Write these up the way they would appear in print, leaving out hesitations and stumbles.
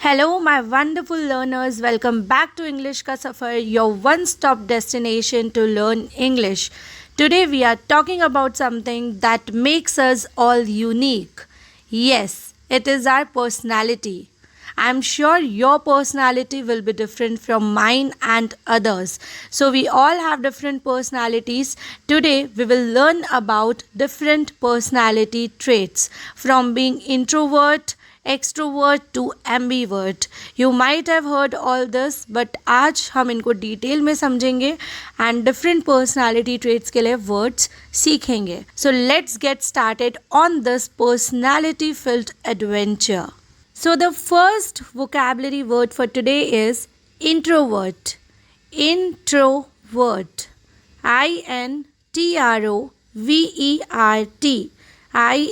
Hello, my wonderful learners. Welcome back to English Ka Safar, your one stop destination to learn English. Today, we are talking about something that makes us all unique. Yes, it is our personality. I'm sure your personality will be different from mine and others. So, we all have different personalities. Today, we will learn about different personality traits from being introvert, extrovert to ambivert. You might have heard all this but आज हम इनको detail में समझेंगे and different personality traits के लिए words सीखेंगे. So let's get started on this personality field adventure. So the first vocabulary word for today is introvert. Introvert. INTROVERT.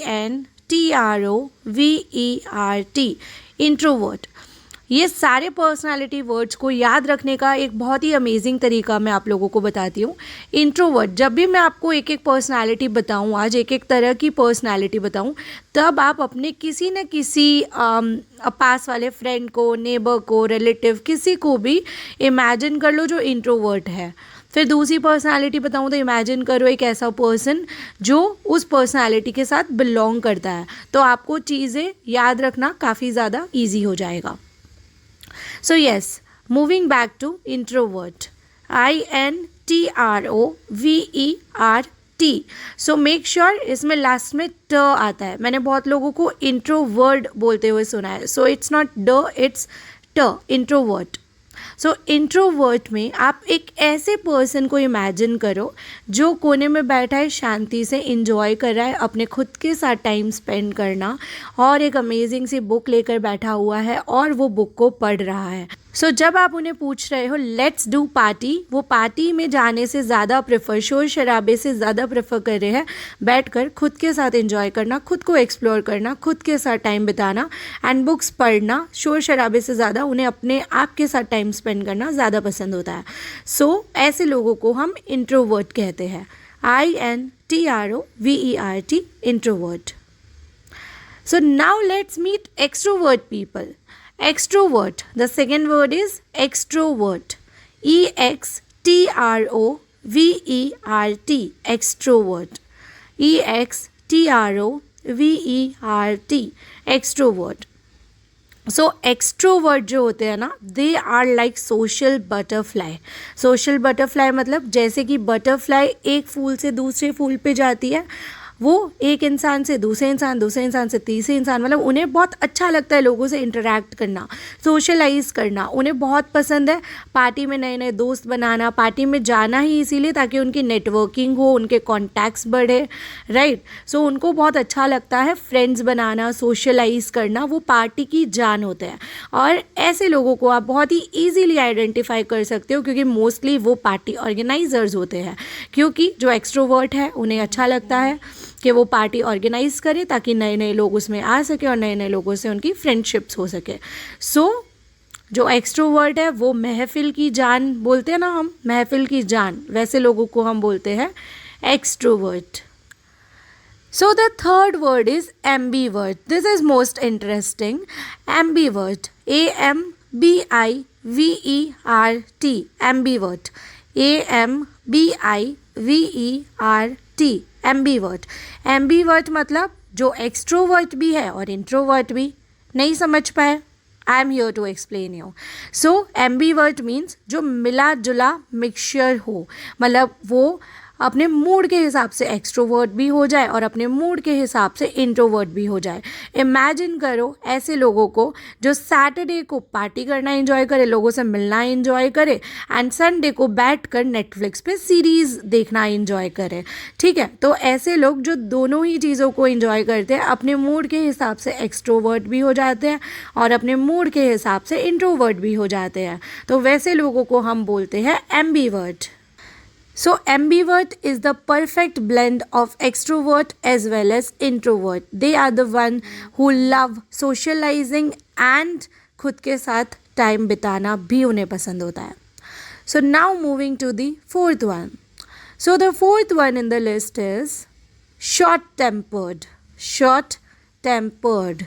INTROVERT. Introvert. ये सारे पर्सनालिटी वर्ड्स को याद रखने का एक बहुत ही अमेजिंग तरीका मैं आप लोगों को बताती हूँ. इंट्रोवर्ट, जब भी मैं आपको एक एक पर्सनालिटी बताऊँ, आज एक एक तरह की पर्सनालिटी बताऊँ, तब आप अपने किसी न किसी पास वाले फ्रेंड को, नेबर को, रिलेटिव, किसी को भी इमेजिन कर लो जो इंट्रोवर्ट है. फिर दूसरी पर्सनालिटी बताऊँ तो इमेजिन करो एक ऐसा पर्सन जो उस पर्सनालिटी के साथ बिलोंग करता है. तो आपको चीज़ें याद रखना काफ़ी ज़्यादा ईजी हो जाएगा. So yes, moving back to introvert. INTROVERT. So make sure इसमें लास्ट में ट आता है. मैंने बहुत लोगों को इंट्रोवर्ड बोलते हुए सुना है. सो इट्स नॉट ड, इट्स ट. इंट्रोवर्ट. सो इंट्रोवर्ट में आप एक ऐसे पर्सन को इमेजिन करो जो कोने में बैठा है, शांति से इंजॉय कर रहा है अपने खुद के साथ टाइम स्पेंड करना, और एक अमेजिंग सी बुक लेकर बैठा हुआ है और वो बुक को पढ़ रहा है. सो जब आप उन्हें पूछ रहे हो लेट्स डू पार्टी, वो पार्टी में जाने से ज़्यादा प्रेफर, शोर शराबे से ज़्यादा प्रेफर कर रहे हैं बैठकर खुद के साथ एंजॉय करना, खुद को एक्सप्लोर करना, खुद के साथ टाइम बिताना एंड बुक्स पढ़ना. शोर शराबे से ज़्यादा उन्हें अपने आप के साथ टाइम स्पेंड करना ज़्यादा पसंद होता है. सो ऐसे लोगों को हम इंट्रोवर्ट कहते हैं. INTROVERT. Introvert. So now let's meet extrovert people. Extrovert. The second word is extrovert. EXTROVERT. Extrovert. EXTROVERT. Extrovert. So extrovert जो होते हैं ना, they are like social butterfly. Social butterfly मतलब जैसे कि बटरफ्लाई एक फूल से दूसरे फूल पे जाती है, वो एक इंसान से दूसरे इंसान, दूसरे इंसान से तीसरे इंसान, मतलब उन्हें बहुत अच्छा लगता है लोगों से इंटरेक्ट करना, सोशलाइज करना. उन्हें बहुत पसंद है पार्टी में नए नए दोस्त बनाना, पार्टी में जाना ही इसीलिए ताकि उनकी नेटवर्किंग हो, उनके कॉन्टैक्ट्स बढ़े, राइट. सो उनको बहुत अच्छा लगता है फ्रेंड्स बनाना, सोशलाइज करना. वो पार्टी की जान होते हैं और ऐसे लोगों को आप बहुत ही ईजीली आइडेंटिफाई कर सकते हो क्योंकि मोस्टली वो पार्टी ऑर्गेनाइजर्स होते हैं. क्योंकि जो एक्सट्रोवर्ट है उन्हें अच्छा लगता है कि वो पार्टी ऑर्गेनाइज करे ताकि नए नए लोग उसमें आ सके और नए नए लोगों से उनकी फ्रेंडशिप्स हो सके. सो जो एक्सट्रोवर्ट है वो महफिल की जान बोलते हैं ना, हम महफिल की जान, वैसे लोगों को हम बोलते हैं extrovert. So the third word is ambivert. This is most interesting. Ambivert. AMBIVERT. Ambivert. AMBIVERT. Ambivert. Ambivert मतलब जो एक्सट्रोवर्ट भी है और इंट्रोवर्ट भी. नहीं समझ पाए? I am here to explain you. So ambivert means जो मिला जुला मिक्सचर हो, मतलब वो अपने मूड के हिसाब से एक्सट्रोवर्ट भी हो जाए और अपने मूड के हिसाब से इंट्रोवर्ट भी हो जाए. इमेजिन करो ऐसे लोगों को जो सैटरडे को पार्टी करना एंजॉय करे, लोगों से मिलना एंजॉय करे एंड संडे को बैठकर नेटफ्लिक्स पे सीरीज़ देखना एंजॉय करे. ठीक है, तो ऐसे लोग जो दोनों ही चीज़ों को एंजॉय करते हैं, अपने मूड के हिसाब से एक्सट्रोवर्ट भी हो जाते हैं और अपने मूड के हिसाब से इंट्रोवर्ट भी हो जाते हैं, तो वैसे लोगों को हम बोलते हैं ambivert. So ambivert is the perfect blend of extrovert as well as introvert. They are the one who love socializing and खुद के साथ टाइम बिताना भी उन्हें पसंद होता है. So now moving to the fourth one. So the fourth one in the list is short tempered. Short tempered.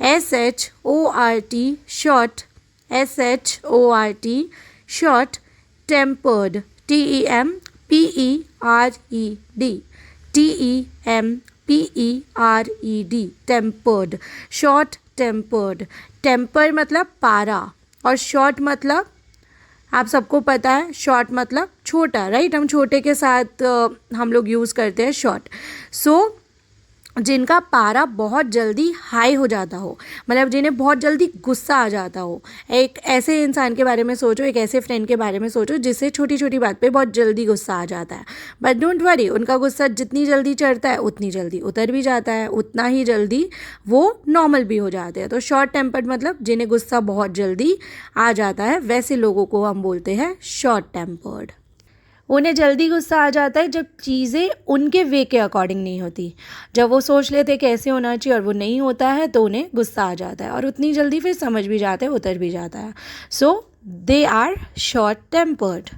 SHORT short, SHORT short, tempered, TEMPERED, TEMPERED, tempered, short tempered. Temper मतलब पारा और short मतलब आप सबको पता है, short मतलब छोटा, राइट। हम छोटे के साथ हम लोग यूज़ करते हैं शॉर्ट। सो जिनका पारा बहुत जल्दी हाई हो जाता हो, मतलब जिन्हें बहुत जल्दी गुस्सा आ जाता हो। एक ऐसे इंसान के बारे में सोचो, एक ऐसे फ्रेंड के बारे में सोचो जिससे छोटी छोटी बात पे बहुत जल्दी गुस्सा आ जाता है। बट डोंट वरी, उनका गुस्सा जितनी जल्दी चढ़ता है उतनी जल्दी उतर भी जाता है, उतना ही जल्दी वो नॉर्मल भी हो जाते हैं। तो शॉर्ट टेम्पर्ड मतलब जिन्हें गुस्सा बहुत जल्दी आ जाता है, वैसे लोगों को हम बोलते हैं शॉर्ट टेम्पर्ड। उन्हें जल्दी गुस्सा आ जाता है जब चीज़ें उनके वे के अकॉर्डिंग नहीं होती। जब वो सोच लेते कि ऐसे होना चाहिए और वो नहीं होता है तो उन्हें गुस्सा आ जाता है, और उतनी जल्दी फिर समझ भी जाते हैं, उतर भी जाता है। सो दे आर शॉर्ट टेम्पर्ड।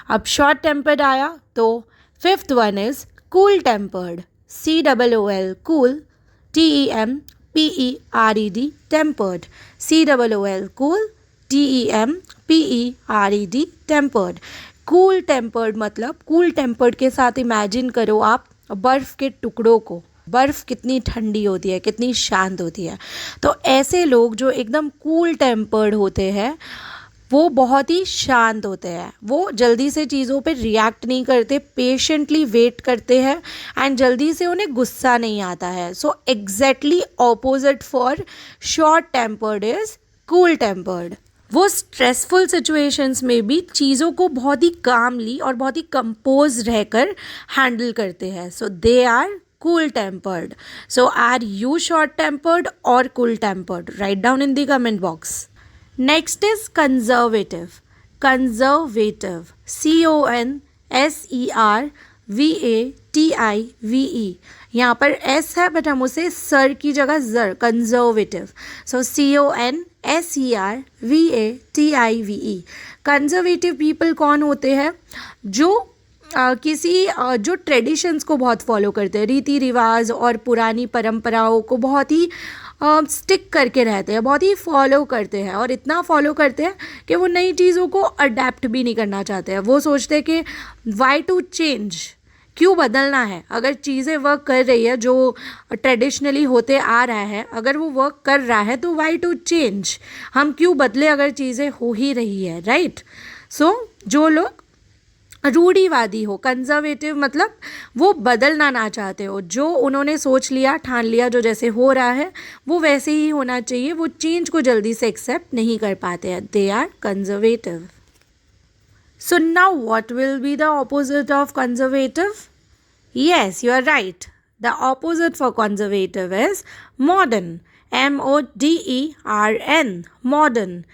अब शॉर्ट टेम्पर्ड आया तो fifth one is cool tempered, COOL, cool, TEMPERED, tempered, COOL, cool, TEMPERED, tempered. Cool tempered मतलब, कूल टेम्पर्ड के साथ इमेजिन करो आप बर्फ़ के टुकड़ों को। बर्फ़ कितनी ठंडी होती है, कितनी शांत होती है। तो ऐसे लोग जो एकदम कूल टेम्पर्ड होते हैं वो बहुत ही शांत होते हैं। वो जल्दी से चीज़ों पे रिएक्ट नहीं करते, पेशेंटली वेट करते हैं एंड जल्दी से उन्हें गुस्सा नहीं आता है। So exactly opposite for short tempered is cool tempered. वो स्ट्रेसफुल सिचुएशंस में भी चीज़ों को बहुत ही कामली और बहुत ही कंपोज रहकर हैंडल करते हैं। So they are cool tempered. So are you short tempered और cool tempered? Right down in the comment box. Next is conservative. Conservative, CONSERVATIVE। यहाँ पर S है बट हम उसे सर की जगह जर, कंजर्वेटिव। सो CONSERVATIVE। कंजर्वेटिव पीपल कौन होते हैं? जो जो ट्रेडिशंस को बहुत फॉलो करते हैं, रीति रिवाज और पुरानी परंपराओं को बहुत ही स्टिक करके रहते हैं, बहुत ही फॉलो करते हैं, और इतना फॉलो करते हैं कि वो नई चीज़ों को अडेप्ट भी नहीं करना चाहते हैं। वो सोचते हैं कि वाई टू चेंज, क्यों बदलना है? अगर चीज़ें वर्क कर रही है, जो ट्रेडिशनली होते आ रहा है, अगर वो वर्क कर रहा है तो वाई टू चेंज, हम क्यों बदले अगर चीज़ें हो ही रही है, राइट। सो जो लोग रूढ़िवादी हो, कंजर्वेटिव मतलब वो बदलना ना चाहते हो, जो उन्होंने सोच लिया, ठान लिया, जो जैसे हो रहा है वो वैसे ही होना चाहिए, वो चेंज को जल्दी से एक्सेप्ट नहीं कर पाते हैं। They are conservative. So now what will be the opposite of conservative? Yes, you are right. The opposite for conservative is modern. MODERN. Modern.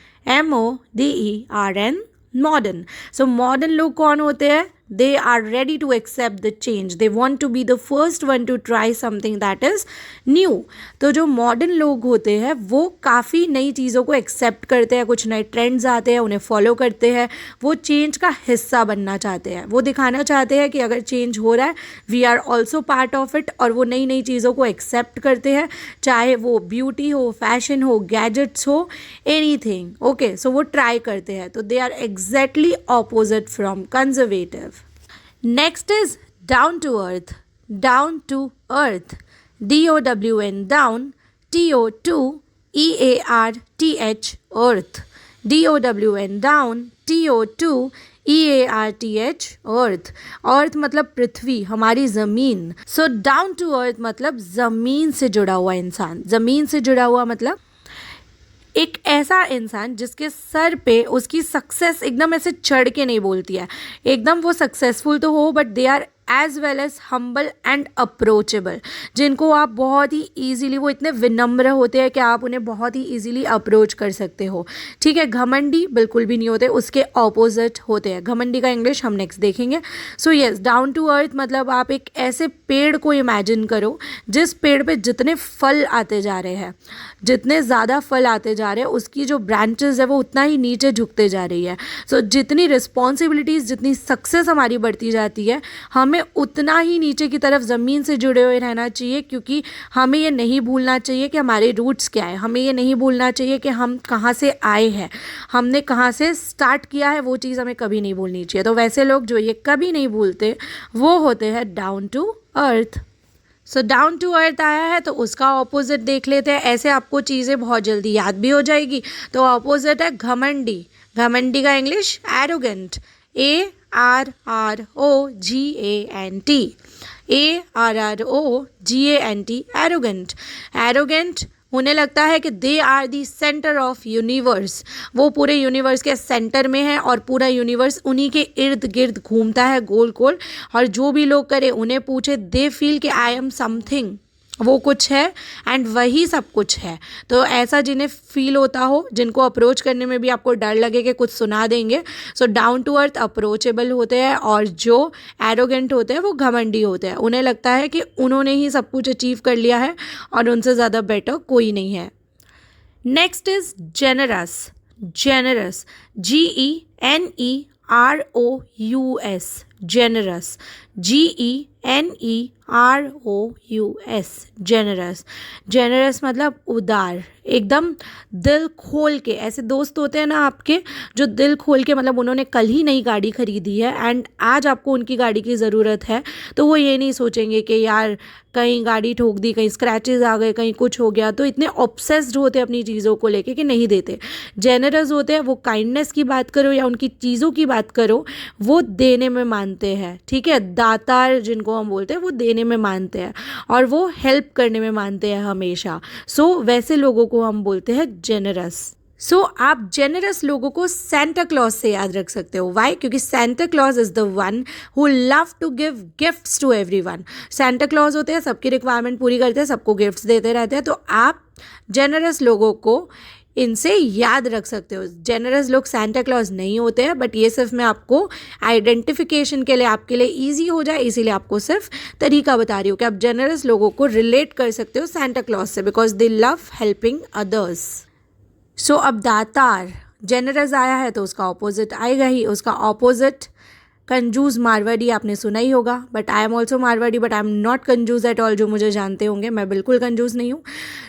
MODERN. Modern. So modern लोग कौन होते हैं? They are ready to accept the change. They want to be the first one to try something that is new. तो जो modern लोग होते हैं वो काफ़ी नई चीज़ों को एक्सेप्ट करते हैं, कुछ नए ट्रेंड्स आते हैं उन्हें फॉलो करते हैं, वो चेंज का हिस्सा बनना चाहते हैं, वो दिखाना चाहते हैं कि अगर चेंज हो रहा है we are also part of it, और वो नई नई चीज़ों को एक्सेप्ट करते हैं, चाहे वो ब्यूटी हो, फैशन हो, गैजेट्स हो, एनीथिंग। ओके, सो वो ट्राई करते हैं। तो they are exactly opposite from conservative. Next is down to earth. Down to earth. DOWN, down. TO2EARTH, earth. DOWN, down. TO2EARTH, earth. earth मतलब पृथ्वी, हमारी ज़मीन। So down to earth मतलब ज़मीन से जुड़ा हुआ इंसान। ज़मीन से जुड़ा हुआ मतलब एक ऐसा इंसान जिसके सर पे उसकी सक्सेस एकदम ऐसे चढ़ के नहीं बोलती है, एकदम वो सक्सेसफुल तो हो but they are as well as humble and approachable, जिनको आप बहुत ही ईजीली, वो इतने विनम्र होते हैं कि आप उन्हें बहुत ही ईजीली अप्रोच कर सकते हो। ठीक है, घमंडी बिल्कुल भी नहीं होते, उसके ऑपोजिट होते हैं। घमंडी का इंग्लिश हम नेक्स्ट देखेंगे। So yes, down to earth मतलब आप एक ऐसे पेड़ को इमेजिन करो जिस पेड़ पे जितने फल आते जा रहे हैं, जितने ज़्यादा फल आते जा रहे हैं, उसकी जो ब्रांचेस है वो उतना ही नीचे झुकते जा रही है। सो जितनी रिस्पॉन्सिबिलिटीज़, जितनी सक्सेस हमारी बढ़ती जाती है, हमें हमें उतना ही नीचे की तरफ ज़मीन से जुड़े हुए रहना चाहिए, क्योंकि हमें ये नहीं भूलना चाहिए कि हमारे रूट्स क्या है, हमें ये नहीं भूलना चाहिए कि हम कहाँ से आए हैं, हमने कहाँ से स्टार्ट किया है, वो चीज़ हमें कभी नहीं भूलनी चाहिए। तो वैसे लोग जो ये कभी नहीं भूलते वो होते हैं down to earth. So down to earth आया है तो उसका ऑपोजिट देख लेते हैं। ऐसे आपको चीज़ें बहुत जल्दी याद भी हो जाएगी। तो ऑपोजिट है घमंडी। घमंडी का English arrogant, ARROGANT, ARROGANT, arrogant. Arrogant उन्हें लगता है कि they are the centre of universe, वो पूरे यूनिवर्स के सेंटर में है और पूरा यूनिवर्स उन्हीं के इर्द गिर्द घूमता है गोल गोल, और जो भी लोग करे उन्हें पूछे दे फील कि आई एम समथिंग, वो कुछ है एंड वही सब कुछ है। तो ऐसा जिन्हें फील होता हो, जिनको अप्रोच करने में भी आपको डर लगे कि कुछ सुना देंगे, so down to earth approachable होते हैं, और जो एरोगेंट होते हैं वो घमंडी होते हैं। उन्हें लगता है कि उन्होंने ही सब कुछ अचीव कर लिया है और उनसे ज़्यादा बेटर कोई नहीं है। Next is generous. Generous, GENEROUS, generous, GENEROUS, generous. Generous मतलब उदार, एकदम दिल खोल के। ऐसे दोस्त होते हैं ना आपके जो दिल खोल के, मतलब उन्होंने कल ही नई गाड़ी खरीदी है एंड आज आपको उनकी गाड़ी की ज़रूरत है, तो वो ये नहीं सोचेंगे कि यार कहीं गाड़ी ठोक दी, कहीं स्क्रैचेस आ गए, कहीं कुछ हो गया, तो इतने ऑब्सेस्ड होते हैं अपनी चीज़ों को लेके कि नहीं देते। जेनरस होते हैं वो काइंडनेस की बात करो या उनकी चीज़ों की बात करो, वो देने में मानते हैं, ठीक है। दातार जिनको हम बोलते हैं वो देने में मानते हैं और वो हेल्प करने में मानते हैं हमेशा। सो वैसे लोगों को हम बोलते हैं जेनरस। सो आप जेनरस लोगों को सेंटा क्लॉज से याद रख सकते हो। वाई? क्योंकि Santa Claus is the one who love to give gifts to everyone. Santa Claus होते हैं, सबकी रिक्वायरमेंट पूरी करते हैं, सबको गिफ्ट्स देते रहते हैं। तो आप जेनरस लोगों को इनसे याद रख सकते हो। जेनरस लोग सेंटा क्लॉज नहीं होते हैं, बट ये सिर्फ मैं आपको आइडेंटिफिकेशन के लिए, आपके लिए ईजी हो जाए इसीलिए आपको सिर्फ तरीका बता रही हूँ कि आप जेनरस लोगों को रिलेट कर सकते हो सेंटा क्लॉज से, because they love helping others. So अब दातार, जेनरस आया है तो उसका ऑपोजिट आएगा ही। उसका ऑपोजिट कंजूस मारवाड़ी, आपने सुना ही होगा, but I am also Marwari, but I am not कंजूस एट ऑल। जो मुझे जानते होंगे, मैं बिल्कुल कंजूस नहीं हूँ।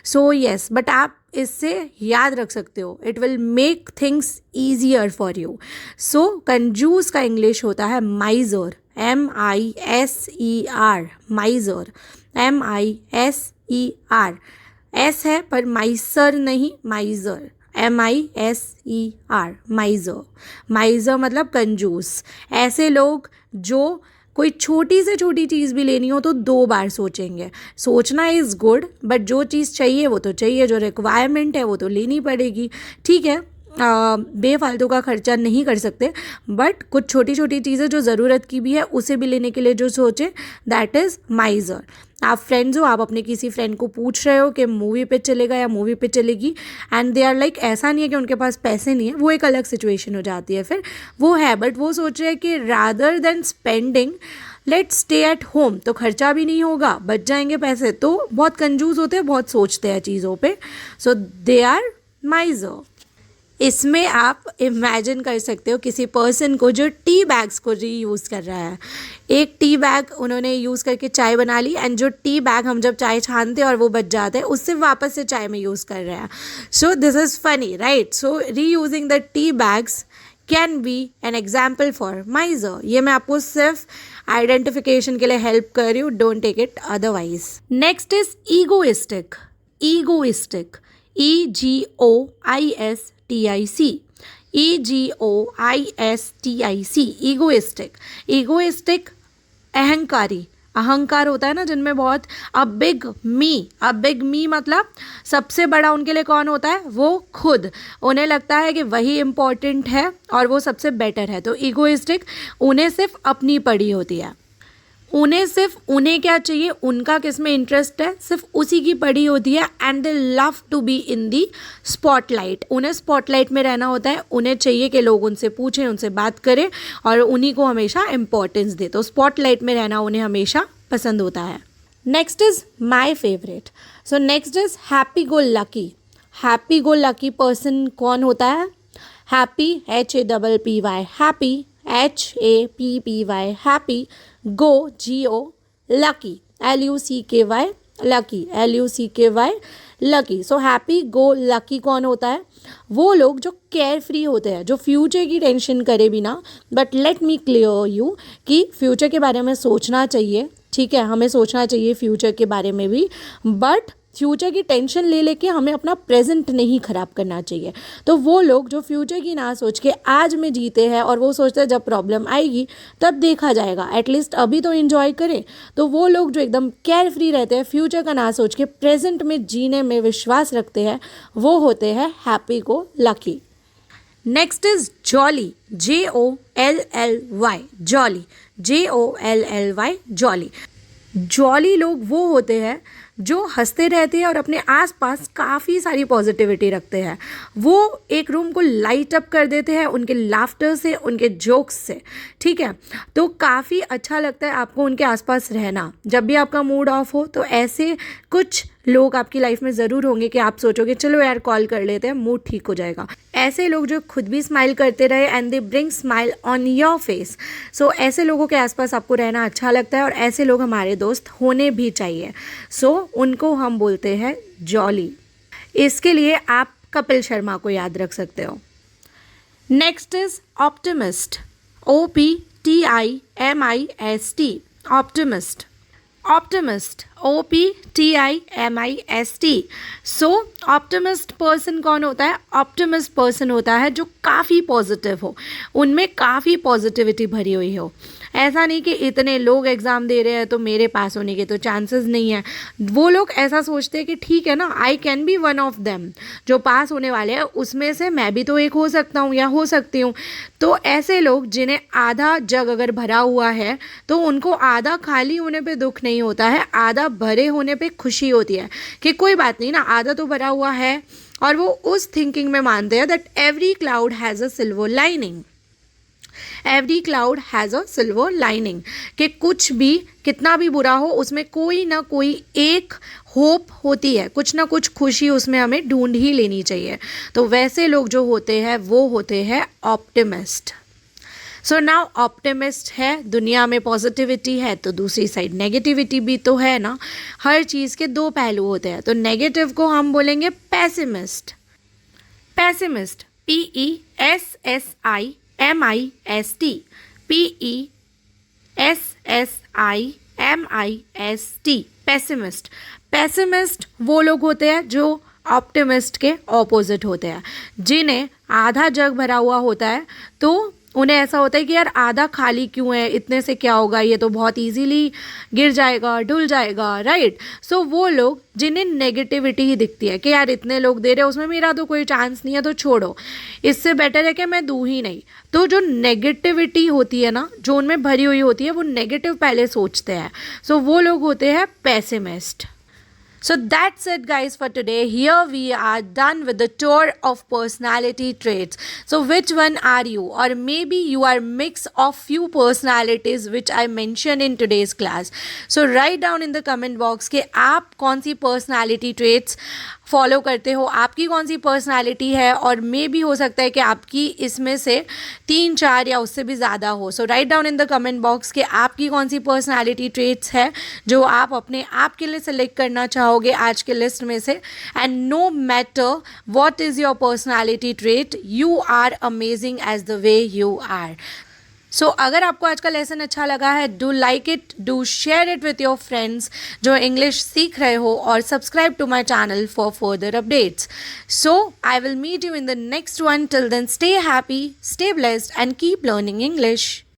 सो येस, बट आप इससे याद रख सकते हो, it will make things easier for you. So कंजूस का इंग्लिश होता है miser, MISER, miser, MISER। S है पर माइसर नहीं, माइजर, MISER, माइजर। माइजर मतलब कंजूस। ऐसे लोग जो कोई छोटी से छोटी चीज़ भी लेनी हो तो 2 बार सोचेंगे। सोचना इज़ गुड, बट जो चीज़ चाहिए वो तो चाहिए, जो रिक्वायरमेंट है वो तो लेनी पड़ेगी, ठीक है। बेफालतू का खर्चा नहीं कर सकते, बट कुछ छोटी छोटी चीज़ें जो ज़रूरत की भी है उसे भी लेने के लिए जो सोचे, दैट इज़ माइजर। आप फ्रेंड्स हो, आप अपने किसी फ्रेंड को पूछ रहे हो कि मूवी पे चलेगा या मूवी पे चलेगी, एंड दे आर लाइक, ऐसा नहीं है कि उनके पास पैसे नहीं है, वो एक अलग सिचुएशन हो जाती है, फिर वो है, बट वो सोच रहे हैं कि rather than spending let's stay at home, तो खर्चा भी नहीं होगा, बच जाएंगे पैसे। तो बहुत कंजूस होते हैं, बहुत सोचते हैं चीज़ों पे, सो दे आर माइजर। इसमें आप इमेजिन कर सकते हो किसी पर्सन को जो टी बैग्स को रीयूज़ कर रहा है। एक टी बैग उन्होंने यूज़ करके चाय बना ली, एंड जो टी बैग हम जब चाय छानते हैं और वो बच जाता है, उससे वापस से चाय में यूज़ कर रहे हैं। So this is funny, right? So reusing the tea bags can be an example for माइजर। ये मैं आपको सिर्फ आइडेंटिफिकेशन के लिए हेल्प कर रही हूँ, don't take it otherwise. Next is egoistic. Egoistic, EGOISTIC, EGOISTIC, egoistic. Egoistic अहंकारी, अहंकार होता है ना जिनमें बहुत, अ बिग मी मतलब सबसे बड़ा उनके लिए कौन होता है? वो खुद। उन्हें लगता है कि वही इम्पोर्टेंट है और वो सबसे बेटर है। तो ईगोइस्टिक, उन्हें सिर्फ अपनी पड़ी होती है, उन्हें क्या चाहिए, उनका किस में इंटरेस्ट है, सिर्फ उसी की पड़ी होती है, and they love to be in the spotlight. उन्हें स्पॉटलाइट में रहना होता है, उन्हें चाहिए कि लोग उनसे पूछें, उनसे बात करें और उन्हीं को हमेशा इम्पोर्टेंस दे। तो स्पॉटलाइट में रहना उन्हें हमेशा पसंद होता है। Next is my favourite. So next is happy go lucky. Happy go lucky person कौन होता है? Happy, HAPPY, happy, HAPPY, happy go, GO, lucky, LUCKY, lucky, LUCKY, lucky. So happy go lucky कौन होता है? वो लोग जो केयर फ्री होते हैं, जो फ्यूचर की टेंशन करे बिना। But let me clear you कि फ्यूचर के बारे में सोचना चाहिए, ठीक है, हमें सोचना चाहिए फ्यूचर के बारे में भी, बट फ्यूचर की टेंशन ले लेके हमें अपना प्रेजेंट नहीं ख़राब करना चाहिए। तो वो लोग जो फ्यूचर की ना सोच के आज में जीते हैं और वो सोचते हैं जब प्रॉब्लम आएगी तब देखा जाएगा, एटलीस्ट अभी तो एंजॉय करें। तो वो लोग जो एकदम केयर फ्री रहते हैं, फ्यूचर का ना सोच के प्रेजेंट में जीने में विश्वास रखते हैं, वो होते हैं हैप्पी को lucky. Next is jolly, JOLLY, jolly, JOLLY, jolly. Jolly लोग वो होते हैं जो हंसते रहते हैं और अपने आसपास काफ़ी सारी पॉजिटिविटी रखते हैं। वो एक रूम को लाइट अप कर देते हैं उनके लाफ्टर से, उनके जोक्स से, ठीक है। तो काफ़ी अच्छा लगता है आपको उनके आसपास रहना। जब भी आपका मूड ऑफ हो तो ऐसे कुछ लोग आपकी लाइफ में ज़रूर होंगे कि आप सोचोगे चलो यार कॉल कर लेते हैं, मूड ठीक हो जाएगा। ऐसे लोग जो खुद भी स्माइल करते रहे and they bring smile on your face. So ऐसे लोगों के आसपास आपको रहना अच्छा लगता है और ऐसे लोग हमारे दोस्त होने भी चाहिए। सो उनको हम बोलते हैं जॉली। इसके लिए आप कपिल शर्मा को याद रख सकते हो। Next is optimist, OPTIMIST, optimist, optimist, OPTIMIST। So optimist person कौन होता है? ऑप्टिमिस्ट पर्सन होता है जो काफ़ी पॉजिटिव हो, उनमें काफ़ी पॉजिटिविटी भरी हुई हो। ऐसा नहीं कि इतने लोग एग्ज़ाम दे रहे हैं तो मेरे पास होने के तो चांसेस नहीं है। वो लोग ऐसा सोचते हैं कि ठीक है ना, I can be one of them, जो पास होने वाले हैं उसमें से मैं भी तो एक हो सकता हूँ या हो सकती हूँ। तो ऐसे लोग जिन्हें आधा जग अगर भरा हुआ है तो उनको आधा खाली होने पे दुख नहीं होता है, आधा भरे होने पे खुशी होती है कि कोई बात नहीं ना, आधा तो भरा हुआ है। और वो उस थिंकिंग में मानते हैं that every cloud has a silver lining, every cloud has a silver lining, कि कुछ भी कितना भी बुरा हो उसमें कोई ना कोई एक होप होती है, कुछ ना कुछ खुशी उसमें हमें ढूंढ ही लेनी चाहिए। तो वैसे लोग जो होते हैं वो होते हैं ऑप्टिमिस्ट। सो नाउ ऑप्टिमिस्ट है, दुनिया में पॉजिटिविटी है तो दूसरी साइड नेगेटिविटी भी तो है ना। हर चीज़ के दो पहलू होते हैं। तो नेगेटिव को हम बोलेंगे pessimist, pessimist, PESSIMIST, PESSIMIST, pessimist. Pessimist वो लोग होते हैं जो ऑप्टिमिस्ट के ऑपोजिट होते हैं, जिन्हें आधा जग भरा हुआ होता है तो उन्हें ऐसा होता है कि यार आधा खाली क्यों है, इतने से क्या होगा, ये तो बहुत इजीली गिर जाएगा, ढुल जाएगा, राइट। सो वो लोग जिन्हें नेगेटिविटी ही दिखती है कि यार इतने लोग दे रहे हैं उसमें मेरा तो कोई चांस नहीं है, तो छोड़ो, इससे बेटर है कि मैं दूँ ही नहीं। तो जो नेगेटिविटी होती है ना, जो उनमें भरी हुई होती है, वो नेगेटिव पहले सोचते हैं। सो वो लोग होते हैं pessimist. So that's it guys for today. Here we are done with the tour of personality traits. So which one are you? Or maybe you are mix of few personalities which I mentioned in today's class. So write down in the comment box कि आप कौन सी personality traits follow करते हो, आपकी कौन सी personality है, और मे भी हो सकता है कि आपकी इसमें से 3, 4 या उससे भी ज़्यादा हो। So write down in the comment box कि आपकी कौन सी पर्सनालिटी ट्रेट्स है जो आप अपने आप के लिए सेलेक्ट करना चाहोगे आज के लिस्ट में से। And no matter what is your personality trait, you are amazing as the way you are. So अगर आपको आज का लेसन अच्छा लगा है, do like it, do share it with your friends जो इंग्लिश सीख रहे हो, और subscribe to my channel for further updates. So I will meet you in the next one. Till then, stay happy, stay blessed and keep learning English.